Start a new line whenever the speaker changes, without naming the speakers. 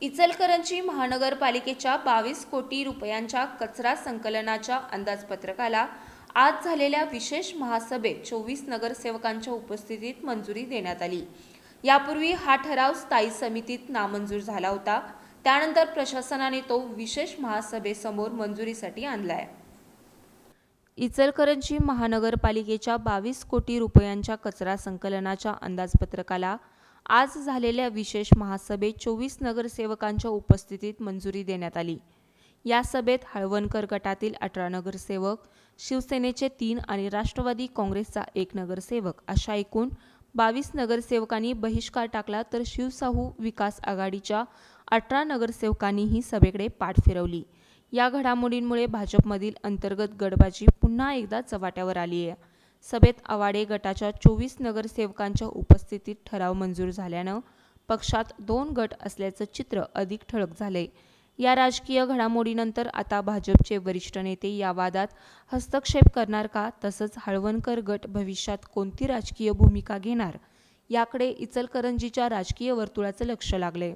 इचलकरंजी महानगरपालिकेच्या 22 कोटी रुपयांच्या कचरा संकलनाच्या अंदाजपत्रकाला आज झालेल्या विशेष महासभेत 24 नगरसेवकांच्या उपस्थितीत मंजुरी देण्यात आली। यापूर्वी हा ठराव स्थायी समितीत नामंजूर झाला होता। त्यानंतर प्रशासनाने तो विशेष महासभेसमोर मंजुरीसाठी आणलाय। इचलकरंजी महानगरपालिकेच्या 22 कोटी रुपयांच्या कचरा संकलनाच्या अंदाजपत्रकाला आज झालेल्या विशेष महासभेत 24 नगरसेवकांच्या उपस्थितीत मंजुरी देण्यात आली। या सभेत हळवणकर गटातील 18 नगरसेवक, शिवसेनेचे 3 आणि राष्ट्रवादी काँग्रेसचा 1 नगरसेवक अशा एकूण 22 नगरसेवकांनी बहिष्कार टाकला, तर शिवशाहू विकास आघाडीच्या 18 नगरसेवकांनीही सभेकडे पाठ फिरवली। या घडामोडींमुळे भाजपमधील अंतर्गत गडबाजी पुन्हा एकदा चव्हाट्यावर आली आहे। सभेत आवाडे गटाच्या 24 नगरसेवकांच्या उपस्थितीत ठराव मंजूर झाल्यानं पक्षात 2 गट असल्याचं चित्र अधिक ठळक झालंय। या राजकीय घडामोडीनंतर आता भाजपचे वरिष्ठ नेते या वादात हस्तक्षेप करणार का, तसंच हळवणकर गट भविष्यात कोणती राजकीय भूमिका घेणार, याकडे इचलकरंजीच्या राजकीय वर्तुळाचं लक्ष लागलंय।